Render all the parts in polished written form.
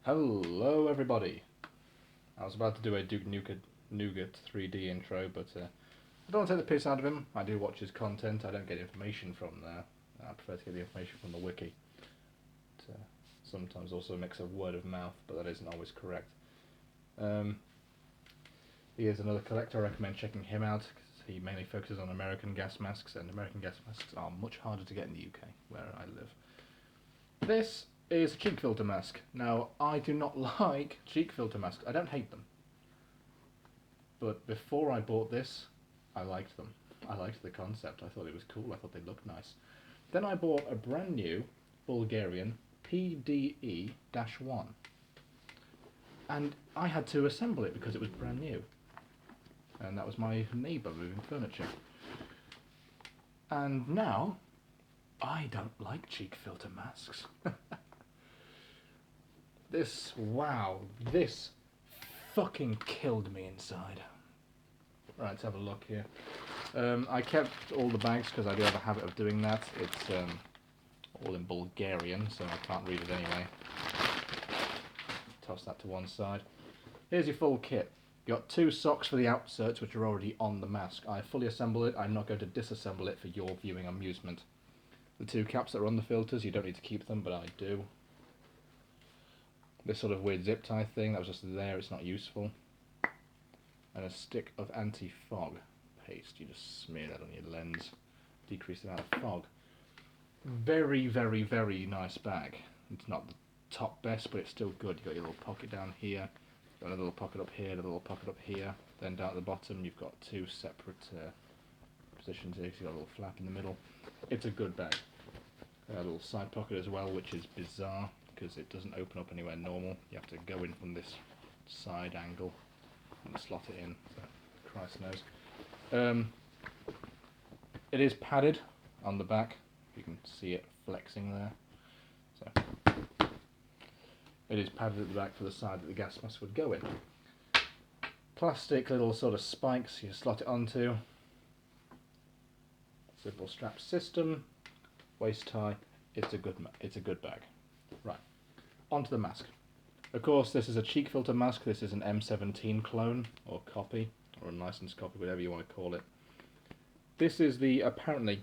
Hello everybody! I was about to do a Duke Nougat 3D intro, but I don't want to take the piss out of him. I do watch his content, I don't get information from there. I prefer to get the information from the wiki. Sometimes also a mix of word of mouth, but that isn't always correct. He is another collector. I recommend checking him out, because he mainly focuses on American gas masks, and American gas masks are much harder to get in the UK, where I live. This is a cheek filter mask. Now, I do not like cheek filter masks. I don't hate them. But before I bought this, I liked them. I liked the concept. I thought it was cool. I thought they looked nice. Then I bought a brand new Bulgarian PDE-1. And I had to assemble it because it was brand new. And that was my neighbour moving furniture. And now, I don't like cheek filter masks. This fucking killed me inside. Right, let's have a look here. I kept all the bags because I do have a habit of doing that. It's all in Bulgarian, so I can't read it anyway. Toss that to one side. Here's your full kit. You've got 2 socks for the outserts, which are already on the mask. I fully assembled it. I'm not going to disassemble it for your viewing amusement. The 2 caps that are on the filters, you don't need to keep them, but I do. This sort of weird zip tie thing, that was just there, it's not useful. And a stick of anti-fog paste. You just smear that on your lens, decrease the amount of fog. Very, very, very nice bag. It's not the top best, but it's still good. You've got your little pocket down here, got a little pocket up here, a little pocket up here. Then down at the bottom, you've got 2 separate positions here, so you've got a little flap in the middle. It's a good bag. A little side pocket as well, which is bizarre, because it doesn't open up anywhere normal. You have to go in from this side angle and slot it in, so Christ knows. It is padded on the back. You can see it flexing there. So it is padded at the back for the side that the gas mask would go in. Plastic little sort of spikes you slot it onto. Simple strap system. Waist tie. It's a good bag. Right, onto the mask. Of course, this is a cheek filter mask. This is an M17 clone, or copy, or a licensed copy, whatever you want to call it. This is the apparently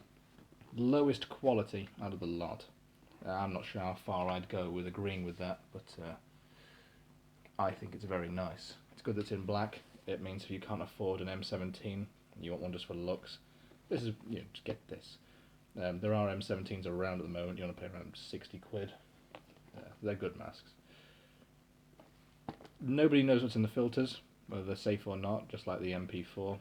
lowest quality out of the lot. I'm not sure how far I'd go with agreeing with that, but I think it's very nice. It's good that it's in black. It means if you can't afford an M17 and you want one just for looks, this is, just get this. There are M17s around at the moment. You want to pay around 60 quid. They're good masks. Nobody knows what's in the filters, whether they're safe or not, just like the MP4.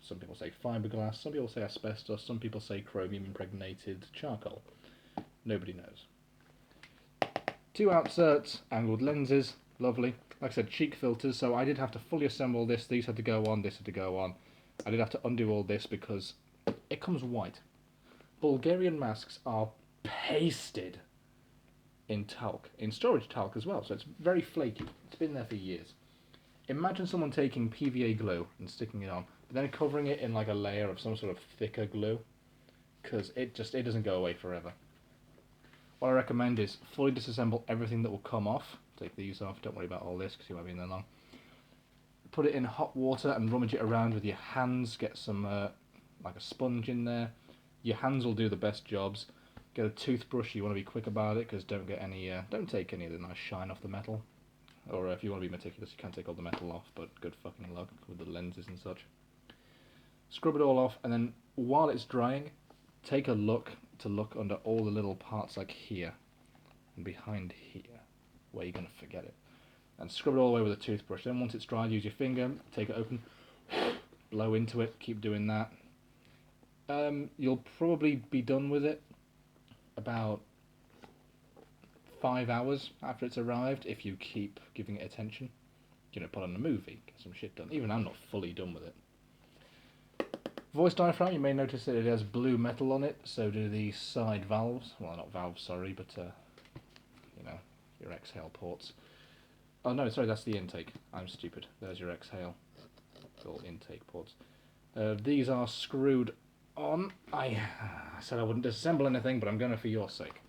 Some people say fiberglass, some people say asbestos, some people say chromium impregnated charcoal. Nobody knows. 2 outserts, angled lenses, lovely. Like I said, cheek filters, so I did have to fully assemble this. These had to go on, this had to go on. I did have to undo all this because it comes white. Bulgarian masks are pasted in talc, in storage talc as well, so it's very flaky. It's been there for years. Imagine someone taking PVA glue and sticking it on, but then covering it in like a layer of some sort of thicker glue, because it doesn't go away forever. What I recommend is fully disassemble everything that will come off. Take these off, don't worry about all this because you won't be in there long. Put it in hot water and rummage it around with your hands, get some like a sponge in there. Your hands will do the best jobs. Get a toothbrush, you want to be quick about it because don't take any of the nice shine off the metal. Or if you want to be meticulous, you can take all the metal off, but good fucking luck with the lenses and such. Scrub it all off, and then while it's drying, take a look under all the little parts like here and behind here, where you're going to forget it. And scrub it all away with a toothbrush. Then once it's dried, use your finger, take it open, blow into it, keep doing that. You'll probably be done with it about 5 hours after it's arrived if you keep giving it attention. Put on a movie, get some shit done. Even I'm not fully done with it. Voice diaphragm, you may notice that it has blue metal on it, so do the side valves. Well, not valves, sorry, but your exhale ports. Oh no, sorry, that's the intake. I'm stupid. There's your exhale. It's all intake ports. These are screwed on. I said I wouldn't disassemble anything, but I'm going to for your sake.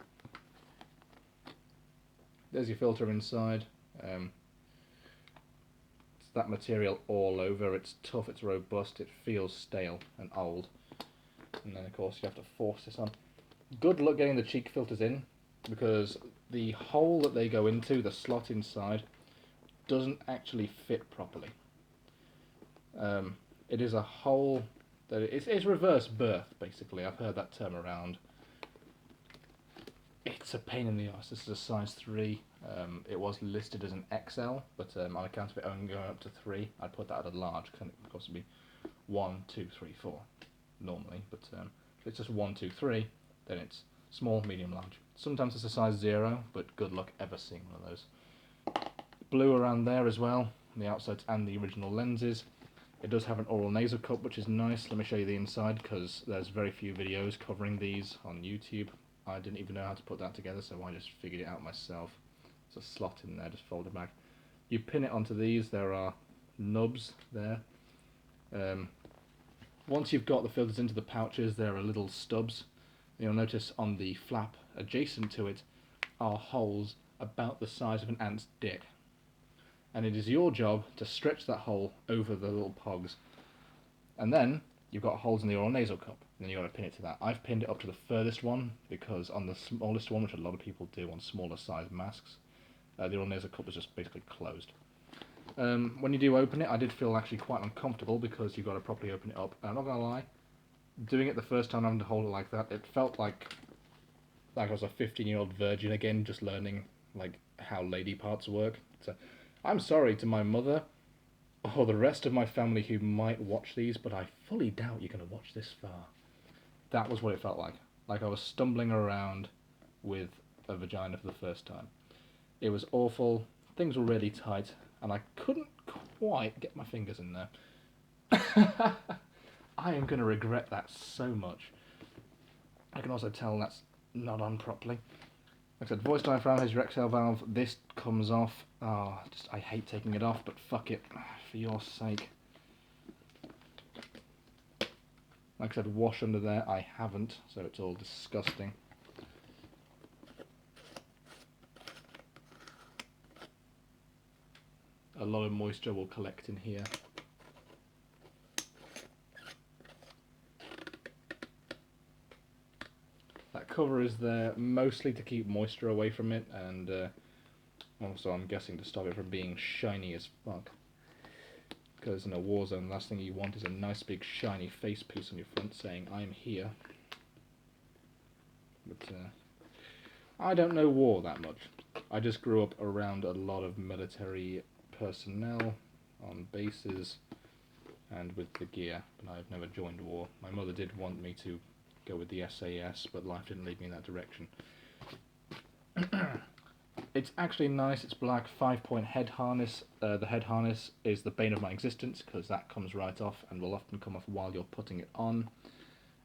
There's your filter inside. It's that material all over. It's tough, it's robust, it feels stale and old. And then of course you have to force this on. Good luck getting the cheek filters in, because the hole that they go into, the slot inside, doesn't actually fit properly. It is a hole that it's reverse birth, basically. I've heard that term around. It's a pain in the arse. This is a size 3. It was listed as an XL, but on account of it only going up to 3, I put that at a large, because it could be 1, 2, 3, 4 normally. But if it's just 1, 2, 3, then it's small, medium, large. Sometimes it's a size 0, but good luck ever seeing one of those. Blue around there as well, on the outsides and the original lenses. It does have an oral nasal cup, which is nice. Let me show you the inside, because there's very few videos covering these on YouTube. I didn't even know how to put that together, so I just figured it out myself. There's a slot in there, just folded back. You pin it onto these, there are nubs there. Once you've got the filters into the pouches, there are little stubs. You'll notice on the flap adjacent to it are holes about the size of an ant's dick. And it is your job to stretch that hole over the little pogs. And then you've got holes in the oral nasal cup, and then you've got to pin it to that. I've pinned it up to the furthest one, because on the smallest one, which a lot of people do on smaller size masks, the oral nasal cup is just basically closed. When you do open it, I did feel actually quite uncomfortable, because you've got to properly open it up. And I'm not going to lie, doing it the first time having to hold it like that, it felt like I was a 15-year-old virgin again, just learning like how lady parts work. So I'm sorry to my mother or the rest of my family who might watch these, but I fully doubt you're going to watch this far. That was what it felt like. Like I was stumbling around with a vagina for the first time. It was awful, things were really tight, and I couldn't quite get my fingers in there. I am going to regret that so much. I can also tell that's not on properly. Like I said, voice diaphragm has your exhale valve. This comes off. I hate taking it off, but fuck it, for your sake. Like I said, wash under there. I haven't, so it's all disgusting. A lot of moisture will collect in here. That cover is there mostly to keep moisture away from it, and also I'm guessing to stop it from being shiny as fuck. Because in a war zone, the last thing you want is a nice big shiny face piece on your front saying, "I'm here." But I don't know war that much. I just grew up around a lot of military personnel on bases and with the gear, but I've never joined war. My mother did want me to go with the SAS, but life didn't lead me in that direction. It's actually nice. It's black, 5-point head harness. The head harness is the bane of my existence, because that comes right off and will often come off while you're putting it on,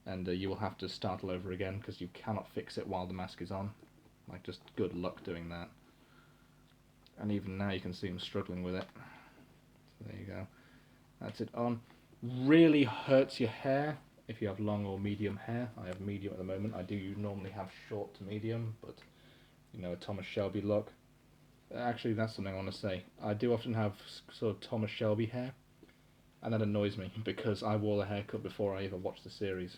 and you will have to start all over again because you cannot fix it while the mask is on. Like, just good luck doing that. And even now you can see him struggling with it. So there you go. That's it on. Really hurts your hair if you have long or medium hair. I have medium at the moment. I do normally have short to medium, but you know, a Thomas Shelby look. Actually, that's something I want to say. I do often have sort of Thomas Shelby hair, and that annoys me because I wore the haircut before I even watched the series,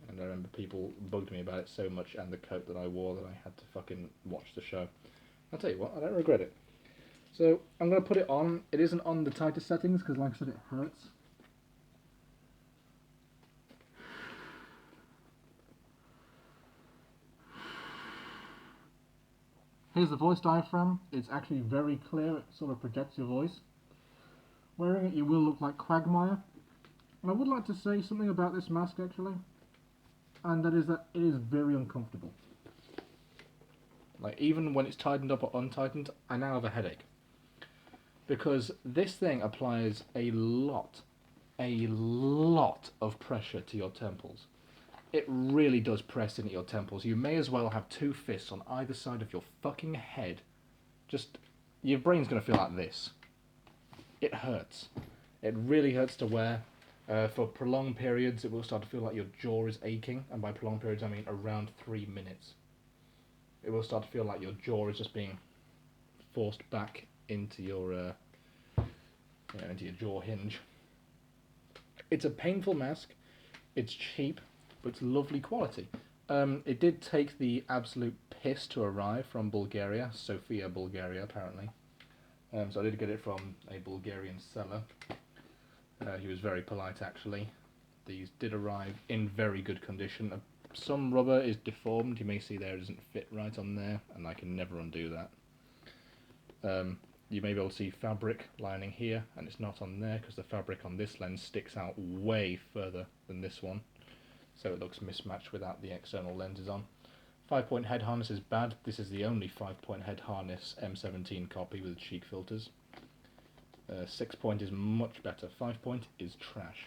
and I remember people bugged me about it so much, and the coat that I wore, that I had to fucking watch the show. I'll tell you what, I don't regret it. So I'm going to put it on. It isn't on the tightest settings because, like I said, it hurts. Here's the voice diaphragm. It's actually very clear. It sort of projects your voice. Wearing it, you will look like Quagmire. And I would like to say something about this mask, actually, and that is that it is very uncomfortable. Like, even when it's tightened up or untightened, I now have a headache. Because this thing applies a lot of pressure to your temples. It really does press into your temples. You may as well have two fists on either side of your fucking head. Just, your brain's going to feel like this. It hurts. It really hurts to wear. For prolonged periods, it will start to feel like your jaw is aching. And by prolonged periods, I mean around 3 minutes. It will start to feel like your jaw is just being forced back into your into your jaw hinge. It's a painful mask. It's cheap, but it's lovely quality. It did take the absolute piss to arrive from Bulgaria, Sofia, Bulgaria, apparently. So I did get it from a Bulgarian seller. He was very polite, actually. These did arrive in very good condition. Some rubber is deformed. You may see there it doesn't fit right on there, and I can never undo that. You may be able to see fabric lining here, and it's not on there because the fabric on this lens sticks out way further than this one, so it looks mismatched without the external lenses on. 5-point head harness is bad. This is the only 5-point head harness M17 copy with cheek filters. 6-point is much better. 5-point is trash.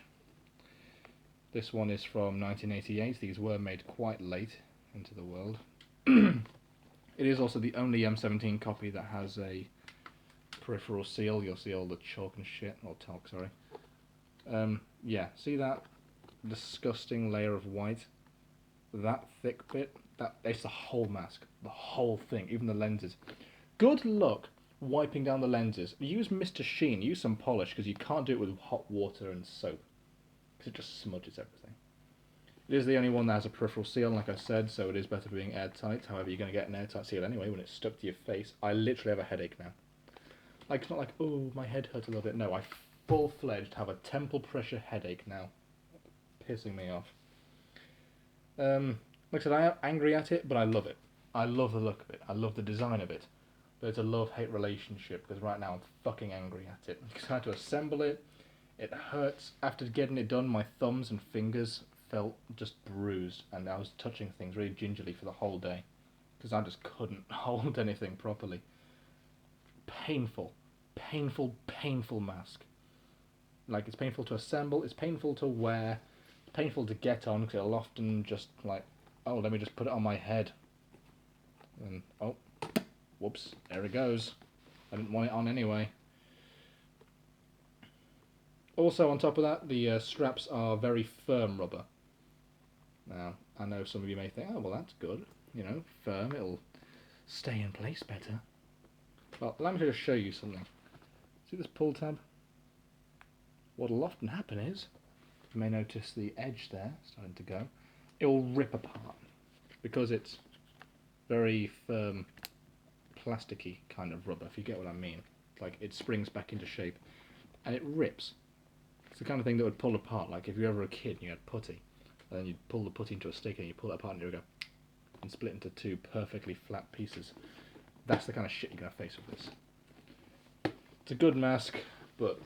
This one is from 1988. These were made quite late into the world. It is also the only M17 copy that has a peripheral seal. You'll see all the chalk and shit, or talc, sorry. Yeah, see that disgusting layer of white? That thick bit? It's the whole mask, the whole thing, even the lenses. Good luck wiping down the lenses. Use Mr. Sheen, use some polish, because you can't do it with hot water and soap, because it just smudges everything. It is the only one that has a peripheral seal, like I said, so it is better being airtight. However, you're going to get an airtight seal anyway when it's stuck to your face. I literally have a headache now. Like, it's not like, oh, my head hurts a little bit. No, I full-fledged have a temple pressure headache now. Pissing me off. Like I said, I am angry at it, but I love it. I love the look of it. I love the design of it. But it's a love-hate relationship, because right now I'm fucking angry at it. Because I had to assemble it. It hurts. After getting it done, my thumbs and fingers felt just bruised, and I was touching things really gingerly for the whole day, because I just couldn't hold anything properly. Painful. Painful, painful mask. Like, it's painful to assemble, it's painful to wear, it's painful to get on, because it'll often just like, oh, let me just put it on my head. And, oh, whoops, there it goes. I didn't want it on anyway. Also, on top of that, the straps are very firm rubber. Now, I know some of you may think, oh, well, that's good. You know, firm, it'll stay in place better. Well, let me just show you something. See this pull tab? What'll often happen is, you may notice the edge there starting to go, it will rip apart, because it's very firm, plasticky kind of rubber, if you get what I mean. Like, it springs back into shape, and it rips. It's the kind of thing that would pull apart, like if you were ever a kid and you had putty, and then you'd pull the putty into a stick and you pull it apart and you go, and split into two perfectly flat pieces. That's the kind of shit you're going to face with this. It's a good mask, but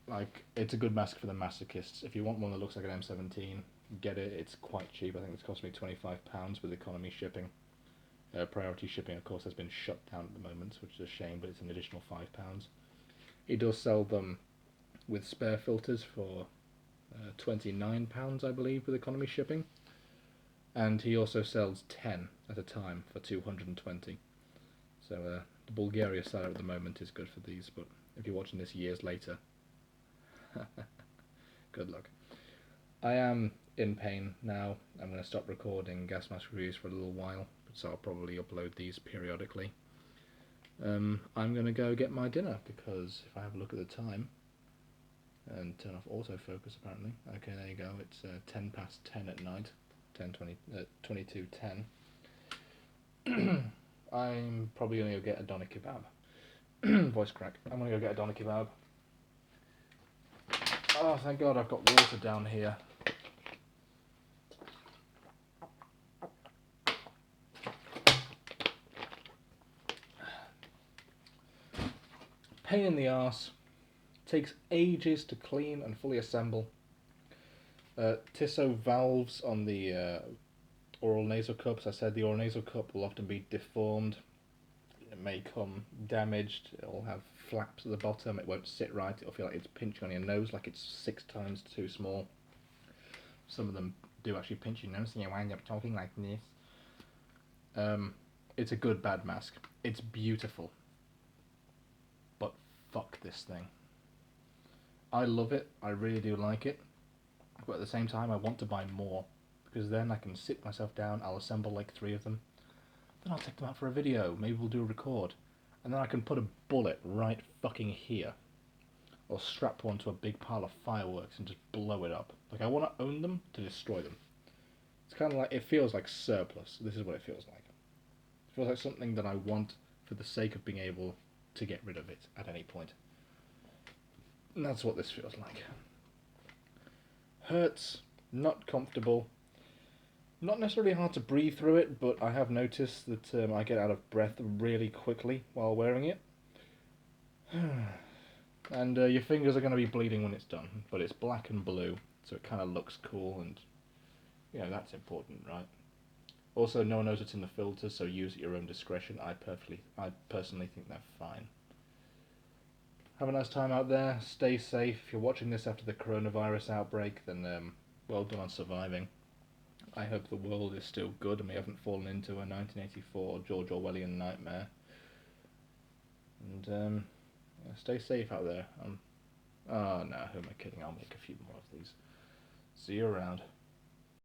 like, it's a good mask for the masochists. If you want one that looks like an M17, get it. It's quite cheap. I think it's cost me £25 with economy shipping. Priority shipping, of course, has been shut down at the moment, which is a shame, but it's an additional £5. He does sell them with spare filters for £29, I believe, with economy shipping. And he also sells 10 at a time for £220. So the Bulgaria seller at the moment is good for these, but if you're watching this years later, good luck. I am in pain now. I'm going to stop recording gas mask reviews for a little while, so I'll probably upload these periodically. I'm going to go get my dinner, because if I have a look at the time, and turn off autofocus apparently. Okay, there you go, it's 10 past 10 at night, 22:10. I'm probably going to go get a doner kebab. Voice crack. I'm going to go get a doner kebab. Oh, thank God I've got water down here. Pain in the arse. Takes ages to clean and fully assemble. Tissot valves on the oral nasal cups. I said the oral nasal cup will often be deformed. It may come damaged. It'll have flaps at the bottom. It won't sit right. It'll feel like it's pinching on your nose, like it's 6 times too small. Some of them do actually pinch your nose, and you wind up talking like this. It's a good bad mask. It's beautiful. But fuck this thing. I love it. I really do like it. But at the same time, I want to buy more, because then I can sit myself down, I'll assemble like 3 of them, then I'll take them out for a video, maybe we'll do a record. and then I can put a bullet right fucking here, or strap one to a big pile of fireworks and just blow it up. Like, I want to own them to destroy them. It's kind of like, it feels like surplus. This is what it feels like. It feels like something that I want for the sake of being able to get rid of it at any point. And that's what this feels like. Hurts, not comfortable, not necessarily hard to breathe through it, but I have noticed that I get out of breath really quickly while wearing it. And your fingers are going to be bleeding when it's done, but it's black and blue, so it kind of looks cool, and you know, that's important, right? Also, no one knows what's in the filter, so use at your own discretion. I personally think they're fine. Have a nice time out there. Stay safe. If you're watching this after the coronavirus outbreak, then well done on surviving. I hope the world is still good and we haven't fallen into a 1984 George Orwellian nightmare. And yeah, stay safe out there. Oh no, who am I kidding? I'll make a few more of these. See you around.